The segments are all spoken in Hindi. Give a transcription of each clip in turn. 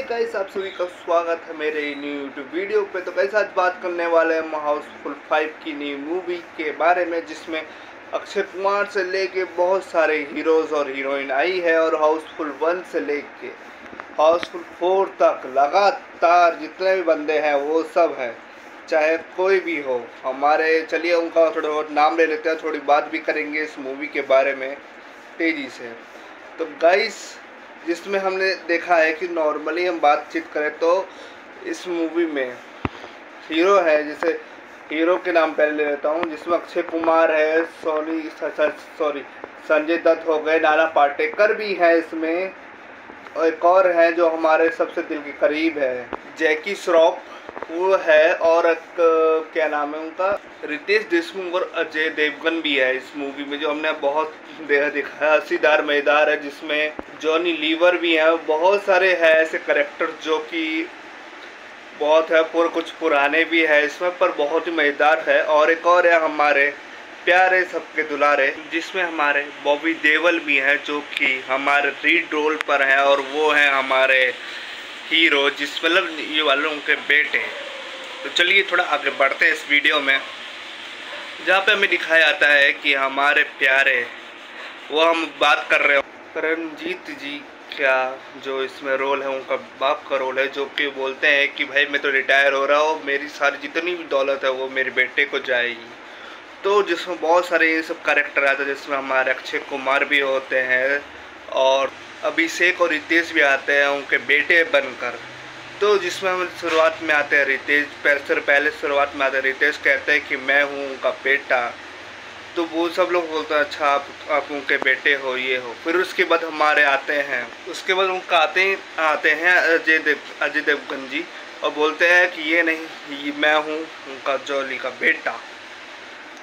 गाइस, आप सभी का स्वागत है मेरे न्यू यूट्यूब वीडियो पे। तो गाइस, आज बात करने वाले हैं हाउसफुल 5 की न्यू मूवी के बारे में, जिसमें अक्षय कुमार से लेके बहुत सारे हीरोज और हीरोइन आई है और हाउसफुल 1 से लेके हाउसफुल 4 तक लगातार जितने भी बंदे हैं वो सब हैं, चाहे कोई भी हो हमारे। चलिए उनका थोड़ा बहुत नाम ले लेते हैं, थोड़ी बात भी करेंगे इस मूवी के बारे में तेज़ी से। तो गाइस, जिसमें हमने देखा है कि नॉर्मली हम बातचीत करें तो इस मूवी में हीरो है, जैसे हीरो के नाम पहले ले लेता हूँ, जिसमें अक्षय कुमार है, संजय दत्त हो गए, नाना पाटेकर भी है इसमें, और एक और है जो हमारे सबसे दिल के करीब है, जैकी श्रॉफ वो है, और एक क्या नाम है उनका, रितेश देशमुख और अजय देवगन भी है इस मूवी में, जो हमने बहुत देखा है। हसीदार मजेदार है, जिसमें जॉनी लीवर भी है। बहुत सारे हैं ऐसे करेक्टर जो कि बहुत है, कुछ पुराने भी है इसमें, पर बहुत ही मजेदार है। और एक और है हमारे प्यारे सबके दुलारे, जिसमें हमारे बॉबी देओल भी है, जो कि हमारे लीड रोल पर है, और वो है हमारे हीरो, जिस मतलब ये वालों के बेटे। तो चलिए थोड़ा आगे बढ़ते हैं इस वीडियो में, जहाँ पे हमें दिखाया जाता है कि हमारे प्यारे, वो हम बात कर रहे हो रंजीत जी का जो इसमें रोल है, उनका बाप का रोल है, जो कि बोलते हैं कि भाई मैं तो रिटायर हो रहा हूँ, मेरी सारी जितनी भी दौलत है वो मेरे बेटे को जाएगी। तो जिसमें बहुत सारे ये सब कैरेक्टर आते हैं, जिसमें हमारे अक्षय कुमार भी होते हैं और अभिषेक और रितेश भी आते हैं उनके बेटे बनकर। तो जिसमें हम शुरुआत में आते हैं रितेश, पहले शुरुआत में आते हैं रितेश, कहते हैं कि मैं हूँ उनका बेटा। तो वो सब लोग बोलते हैं अच्छा आप उनके बेटे हो, ये हो। फिर उसके बाद हमारे आते हैं, उसके बाद उनका आते हैं अजय देवगन जी, और बोलते हैं कि ये नहीं, ये मैं हूँ उनका जॉली का बेटा।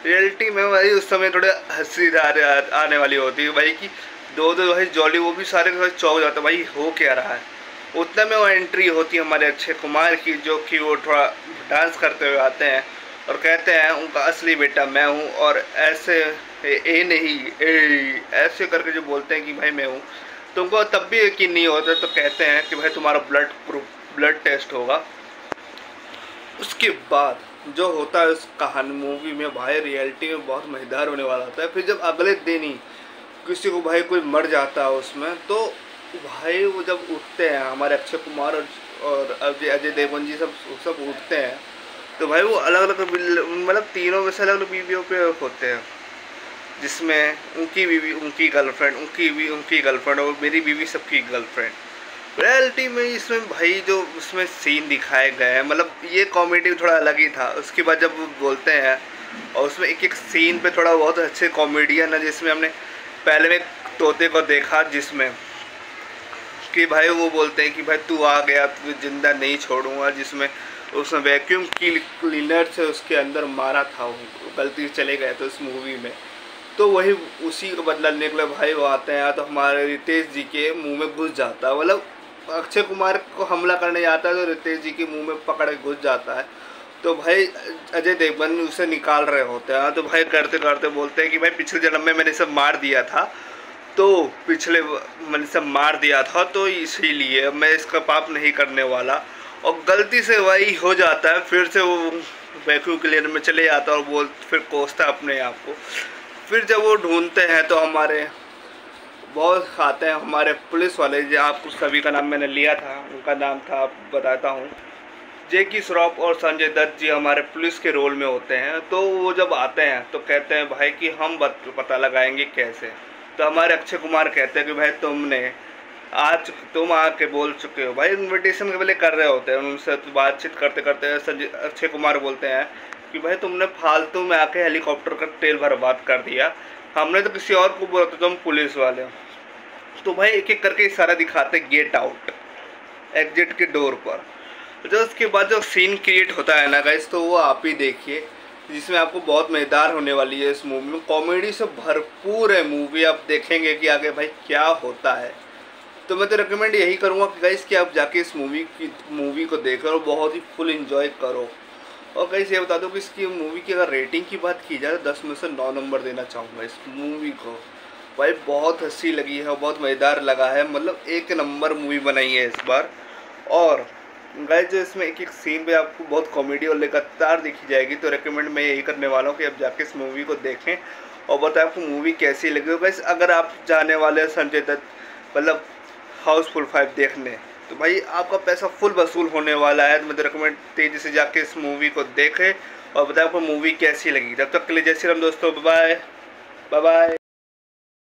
रियलिटी में भाई उस समय थोड़े हंसी आने वाली होती है भाई, कि दो भाई जॉली, वो भी सारे चौंक जाते हैं भाई हो क्या रहा है। उतना में वो एंट्री होती है हमारे अक्षय कुमार की, जो कि वो थोड़ा डांस करते हुए आते हैं और कहते हैं उनका असली बेटा मैं हूँ, और ऐसे ए नहीं ए ऐसे करके जो बोलते हैं कि भाई मैं हूँ। तुमको तब भी यकीन नहीं होता, तो कहते हैं कि भाई तुम्हारा ब्लड टेस्ट होगा। उसके बाद जो होता है उस कहानी मूवी में भाई, रियलिटी में बहुत मजेदार होने वाला होता है। फिर जब अगले दिन ही किसी को भाई कोई मर जाता है उसमें, तो भाई वो जब उठते हैं हमारे अक्षय कुमार और अजय देवगन जी सब उठते हैं, तो भाई वो अलग अलग मतलब तीनों में से अलग अलग बीवियों पे होते हैं, जिसमें उनकी बीवी उनकी गर्लफ्रेंड, उनकी गर्लफ्रेंड, और मेरी बीवी सबकी गर्लफ्रेंड। रियलिटी में इसमें भाई जो उसमें सीन दिखाए गए हैं, मतलब ये कॉमेडी थोड़ा अलग ही था। उसके बाद जब वो बोलते हैं, और उसमें एक एक सीन पे थोड़ा बहुत अच्छे कॉमेडियन है, जिसमें हमने पहले में तोते को देखा, जिसमें कि भाई वो बोलते हैं कि भाई तू आ गया तो जिंदा नहीं छोड़ूंगा, जिसमें उसने वैक्यूम क्लीनर से उसके अंदर मारा था, वो गलती से चले गए थे उस मूवी में। तो वही उसी को बदला लेने के लिए भाई वो आते हैं, तो हमारे रितेश जी के मुंह में घुस जाता है, मतलब अक्षय कुमार को हमला करने जाता है तो रितेश जी के मुंह में पकड़ के घुस जाता है। तो भाई अजय देवगन उसे निकाल रहे होते हैं, तो भाई करते करते बोलते हैं कि भाई पिछले जन्म में मैंने सब मार दिया था, तो मैंने सब मार दिया था, तो इसीलिए मैं इसका पाप नहीं करने वाला। और गलती से वही हो जाता है, फिर से वो वैक्यूम क्लीनर में चले जाता है और फिर कोसता है अपने आप को। फिर जब वो ढूंढते हैं तो हमारे बहुत आते हैं हमारे पुलिस वाले, जो आपको सभी का नाम मैंने लिया था, उनका नाम था आप बताता हूँ, जैकी श्रॉफ और संजय दत्त जी हमारे पुलिस के रोल में होते हैं। तो वो जब आते हैं तो कहते हैं भाई कि हम पता लगाएंगे कैसे। तो हमारे अक्षय कुमार कहते हैं कि भाई तुम आके बोल चुके हो, भाई इन्विटेशन के पहले कर रहे होते हैं, उनसे तो बातचीत करते करते अक्षय कुमार बोलते हैं कि भाई तुमने फालतू में आके हेलीकॉप्टर का तेल बर्बाद कर दिया, हमने तो किसी और को बोला था, तुम पुलिस वाले। तो भाई एक एक करके इशारा दिखाते गेट आउट, एग्जिट के डोर पर। जो उसके बाद जो सीन क्रिएट होता है ना गाइस, तो वो आप ही देखिए, जिसमें आपको बहुत मज़ेदार होने वाली है इस मूवी में। कॉमेडी से भरपूर है मूवी, आप देखेंगे कि आगे भाई क्या होता है। तो मैं तो रिकमेंड यही करूँगा कि गाइस कि आप जाके इस मूवी को देखो और बहुत ही फुल एंजॉय करो। और गाइस ये बता दो कि इसकी मूवी की अगर रेटिंग की बात की जाए तो 10 में से 9 नंबर देना चाहूँगा इस मूवी को। भाई बहुत हंसी लगी है, बहुत मज़ेदार लगा है, मतलब एक नंबर मूवी बनाई है इस बार। और गाइस जो इसमें एक एक सीन पे आपको बहुत कॉमेडी और लगातार दिखी जाएगी, तो रिकमेंड मैं यही करने वाला हूँ कि आप जाके इस मूवी को देखें और बताएं आपको मूवी कैसी लगी। तो गाइस अगर आप जाने वाले हैं संजय दत्त मतलब हाउसफुल 5 देखने, तो भाई आपका पैसा फुल वसूल होने वाला है। तो मैं तो रिकमेंड तेज़ी से जाके इस मूवी को देखें और बताएं आपको मूवी कैसी लगी। तब तक के लिए जय श्री राम दोस्तों, बाय बाय।